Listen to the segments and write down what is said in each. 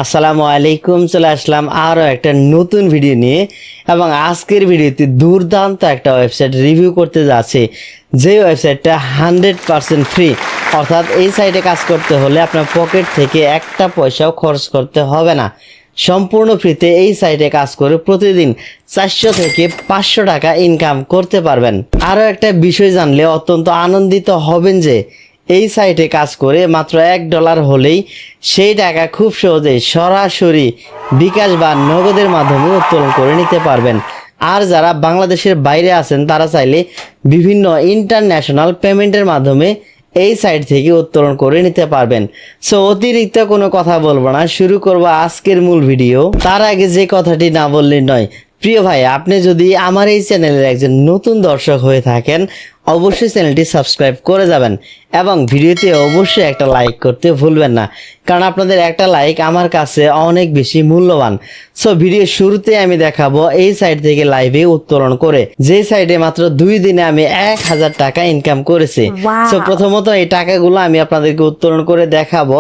আসসালামু আলাইকুম, চলে আসলাম আরও একটা নতুন ভিডিও নিয়ে। এবং আজকের ভিডিওতে দুর্দান্ত একটা ওয়েবসাইট রিভিউ করতে যাচ্ছি, যে ওয়েবসাইটটা 100% ফ্রি। অর্থাৎ এই সাইটে কাজ করতে হলে আপনার পকেট থেকে একটা পয়সাও খরচ করতে হবে না, সম্পূর্ণ ফ্রিতে এই সাইটে কাজ করে প্রতিদিন 400 থেকে 500 টাকা ইনকাম করতে পারবেন। আরও একটা বিষয় জানলে অত্যন্ত আনন্দিত হবেন যে এই সাইটে কাজ করে মাত্র $1 হলেই সেই টাকা খুব সহজেই সরাসরি বিকাশ বা নগদের মাধ্যমে উত্তোলন করে নিতে পারবেন। আর যারা বাংলাদেশের বাইরে আছেন তারা চাইলে বিভিন্ন ইন্টারন্যাশনাল পেমেন্টের মাধ্যমে এই সাইট থেকে উত্তোলন করে নিতে পারবেন। সো অতিরিক্ত কোনো কথা বলবো না, শুরু করবো আজকের মূল ভিডিও। তার আগে যে কথাটি না বললে নয়, প্রিয় ভাই, আপনি যদি আমার এই চ্যানেলের একজন নতুন দর্শক হয়ে থাকেন অবশ্যই চ্যানেলটি সাবস্ক্রাইব করে যাবেন এবং ভিডিওতে অবশ্যই একটা লাইক করতে ভুলবেন না, কারণ আপনাদের একটা লাইক আমার কাছে অনেক বেশি মূল্যবান। সো ভিডিও শুরুতে আমি দেখাবো এই সাইট থেকে লাইভে উত্তোলন করে, যে সাইটে মাত্র 2 দিনে আমি 1000 টাকা ইনকাম করেছি। সো প্রথমত এই টাকাগুলো আমি আপনাদেরকে উত্তোলন করে দেখাবো,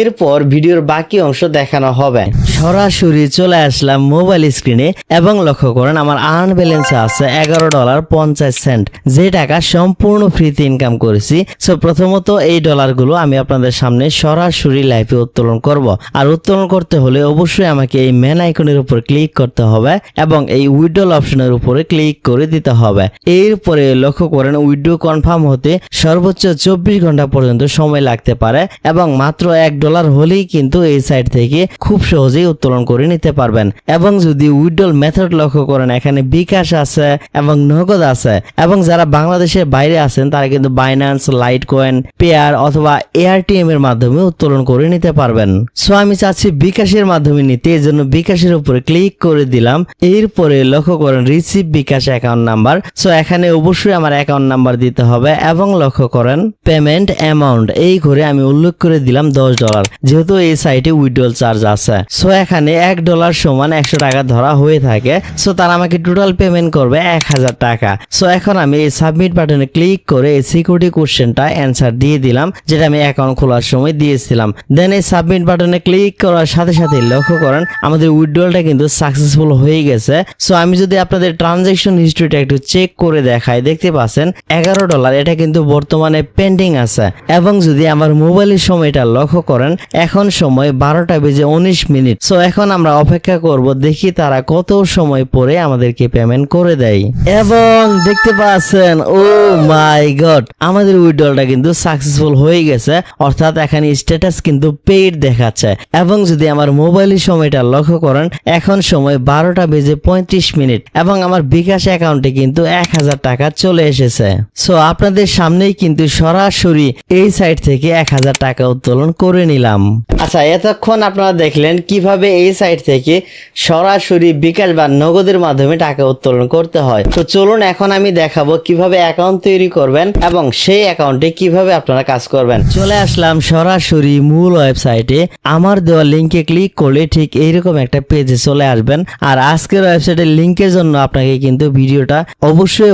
এরপর ভিডিওর বাকি অংশ দেখানো হবে। সরাসরি চলে আসলাম মোবাইল স্ক্রিনে এবং লক্ষ্য করেন আমার আর্ন ব্যালেন্স আছে $11.50, যে টাকা সম্পূর্ণ ফ্রিতে ইনকাম করেছি। সো প্রথমত এই ডলারগুলো আমি আপনাদের সামনে সরাসরি লাইভে উত্তোলন করব। আর উত্তোলন করতে হলে অবশ্যই আমাকে এই মেন আইকনের উপর ক্লিক করতে হবে এবং এই উইথড্রল অপশনের উপরে ক্লিক করে দিতে হবে। এরপরে লক্ষ্য করেন উইথড্র কনফার্ম হতে সর্বোচ্চ 24 ঘন্টা পর্যন্ত সময় লাগতে পারে এবং মাত্র $1 হলেই কিন্তু এই সাইট থেকে খুব সহজেই উত্তোলন করে নিতে পারবেন। এবং যদি উইথড্রল মেথড লক্ষ্য করেন এখানে বিকাশ আছে এবং নগদ আছে, এবং যারা বাংলাদেশের বাইরে আছেন তারা কিন্তু বাইন্যান্স, লাইটকয়েন, পেয়ার অথবা এআরটিএম এর মাধ্যমে উত্তোলন করে নিতে পারবেন। সো আমি চাচ্ছি বিকাশের মাধ্যমে নিতে, এই জন্য বিকাশের উপরে ক্লিক করে দিলাম। এরপরে লক্ষ্য করেন রিসিভ বিকাশ অ্যাকাউন্ট নাম্বার। সো এখানে অবশ্যই আমার অ্যাকাউন্ট নাম্বার দিতে হবে এবং লক্ষ্য করেন পেমেন্ট অ্যামাউন্ট এই করে আমি উল্লেখ করে দিলাম $10, যেহেতু এই সাইটে উইথড্রল চার্জ আছে। সো এখানে $1 সমান 100 টাকা ধরা হয়ে থাকে। সো তারা আমাকে টোটাল পেমেন্ট করবে 1000 টাকা। সো এখন আমি এই সাবমিট বাটনে ক্লিক করে এই সিকিউরিটি কোশ্চেনটা অ্যান্সার দিয়ে দিলাম, যেটা আমি অ্যাকাউন্ট খোলার সময় দিয়েছিলাম। দেন এই সাবমিট বাটনে ক্লিক করার সাথে সাথে লক্ষ্য করেন আমাদের উইথড্রলটা কিন্তু সাকসেসফুল হয়ে গেছে। সো আমি যদি আপনাদের ট্রানজাকশন হিস্ট্রিটা একটু চেক করে দেখাই, দেখতে পাচ্ছেন $11 এটা কিন্তু বর্তমানে পেন্ডিং আছে। এবং যদি আমার মোবাইলের সময়টা লক্ষ্য করেন এখন সময় 12:19। সো এখন আমরা অপেক্ষা করব, দেখি তারা কত সময় পরে আমাদেরকে পেমেন্ট করে দেয়। এবং দেখতে পাচ্ছেন ও মাই গড, আমাদের উইথড্রলটা কিন্তু সাকসেসফুল হয়ে গেছে, অর্থাৎ এখানে স্ট্যাটাস কিন্তু পেইড দেখাচ্ছে। এবং যদি আমার মোবাইলের সময়টা লক্ষ্য করেন এখন সময় 12:35 এবং আমার বিকাশ অ্যাকাউন্টে কিন্তু 1000 টাকা চলে এসেছে। সো আপনাদের সামনেই কিন্তু সরাসরি এই সাইট থেকে 1000 টাকা উত্তোলন করে নিলাম। আচ্ছা, এতক্ষণ আপনারা দেখলেন কিভাবে এই সাইট থেকে সরাসরি বিকাশ বা নগদের মাধ্যমে টাকা উত্তোলন করতে হয়। তো চলুন এখন আমি দেখাবো কিভাবে অ্যাকাউন্ট তৈরি করবেন এবং সেই অ্যাকাউন্টে কিভাবে আপনারা কাজ করবেন। চলে আসলাম সরাসরি মূল ওয়েবসাইটে। আমার দেওয়া লিঙ্কে ক্লিক করলে ঠিক এইরকম একটা পেজে চলে আসবেন। আর আজকের ওয়েবসাইটের লিঙ্কের জন্য আপনাকে কিন্তু ভিডিওটা অবশ্যই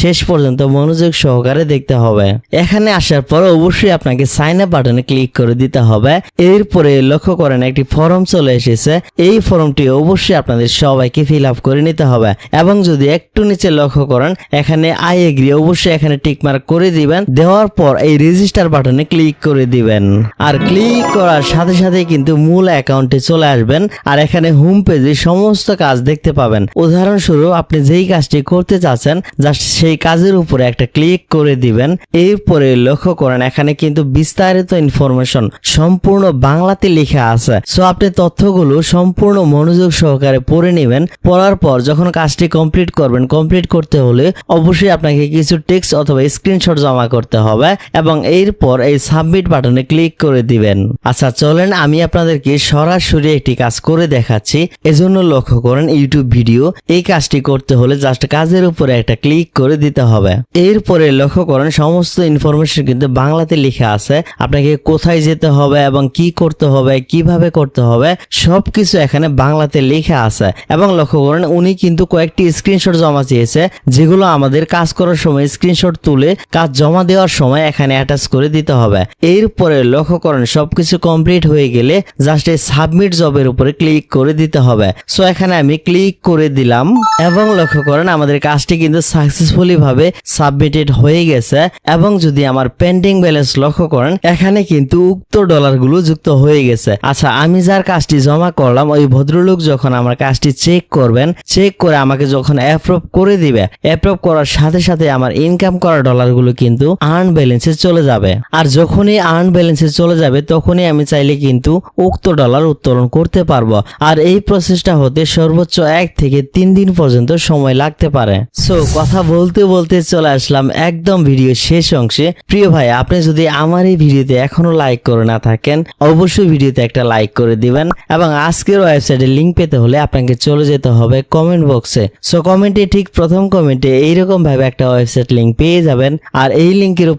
শেষ পর্যন্ত মনোযোগ সহকারে দেখতে হবে। এখানে আসার পর অবশ্যই আপনাকে সাইন আপ বাটনে ক্লিক করে দিতে হবে। এরপরে লক্ষ্য করেন একটি ফর্ম চলে এসেছে, এই ফর্মটি অবশ্যই আপনাদের সবাইকে ফিল আপ করে নিতে হবে। এবং যদি একটু নিচে লক্ষ্য করেন এখানে আই এগ্রি, অবশ্যই এখানে টিক মার্ক করে দিবেন। দেওয়ার পর এই রেজিস্টার বাটনে ক্লিক করে দিবেন। আর ক্লিক করার সাথে সাথে কিন্তু মূল অ্যাকাউন্টে চলে আসবেন। আর এখানে হোম পেজে সমস্ত কাজ দেখতে পাবেন। উদাহরণস্বরূপ আপনি যেই কাজটি করতে চাচ্ছেন জাস্ট সেই কাজের উপরে একটা ক্লিক করে দিবেন। এরপরে লক্ষ্য করেন এখানে কিন্তু বিস্তারিত ইনফরমেশন সম্পূর্ণ বাংলাতে লেখা আছে। সো আপনি তথ্যগুলো সম্পূর্ণ মনোযোগ সহকারে পড়ে নেবেন। পড়ার পর যখন কাজটি কমপ্লিট করবেন, কমপ্লিট করতে হলে অবশ্যই আপনাকে কিছু টেক্সট অথবা স্ক্রিনশট জমা করতে হবে এবং এরপর এই সাবমিট বাটনে ক্লিক করে দিবেন। আচ্ছা চলেন আমি আপনাদেরকে সরাসরি একটি কাজ করে দেখাচ্ছি। এজন্য লক্ষ্য করেন ইউটিউব ভিডিও। এই কাজটি করতে হলে জাস্ট কাজের উপরে একটা ক্লিক করে দিতে হবে। এরপরে লক্ষ্য করেন সমস্ত ইনফরমেশন কিন্তু বাংলাতে লেখা আছে। আপনাকে কোথায় যেতে হবে, হবে এবং কি করতে হবে, কিভাবে করতে হবে সবকিছু এখানে বাংলাতে লেখা আছে। এবং লক্ষ্য করেন উনি কিন্তু কয়েকটি স্ক্রিনশট জমা চেয়েছে, যেগুলো আমাদের কাজ করার সময় স্ক্রিনশট তুলে কাজ জমা দেওয়ার সময় এখানে অ্যাটাচ করে দিতে হবে। এরপরে লক্ষ্য করেন সবকিছু কমপ্লিট হয়ে গেলে জাস্ট এই সাবমিট জবের উপরে ক্লিক করে দিতে হবে। সো এখানে আমি ক্লিক করে দিলাম এবং লক্ষ্য করেন আমাদের কাজটি কিন্তু সাকসেসফুলি ভাবে সাবমিটেড হয়ে গেছে। এবং যদি আমার পেন্ডিং ব্যালেন্স লক্ষ্য করেন এখানে কিন্তু উক্ত ডলারগুলো যুক্ত হয়ে গেছে। আচ্ছা, আমি যার কাজটি জমা করলাম ওই ভদ্রলোক যখন আমার কাজটি চেক করবেন, চেক করে আমাকে যখন অ্যাপ্রুভ করে দিবে, অ্যাপ্রুভ করার সাথে সাথে আমার ইনকাম করা ডলারগুলো কিন্তু আর্ন ব্যালেন্সে চলে যাবে। আর যখনই আর্ন ব্যালেন্সে চলে যাবে তখনই আমি চাইলে কিন্তু উক্ত ডলার উত্তোলন করতে পারবো। আর এই প্রসেসটা হতে সর্বোচ্চ 1 থেকে 3 দিন পর্যন্ত সময় লাগতে পারে। সো কথা বলতে বলতে চলে আসলাম একদম ভিডিও শেষ অংশে। প্রিয় ভাই, আপনি যদি আমার এই ভিডিওতে এখনো লাইক করে না থাকেন অবশ্যই ভিডিওতে একটা লাইক করে দিবেন। এবং আজকের ওয়েবসাইটের লিংক পেতে হলে আপনাকে চলে যেতে হবে কমেন্ট বক্সে। সো কমেন্টে ঠিক প্রথম কমেন্টে এইরকম ভাবে একটা ওয়েবসাইট লিংক পেয়ে যাবেন। আর এই লিংকের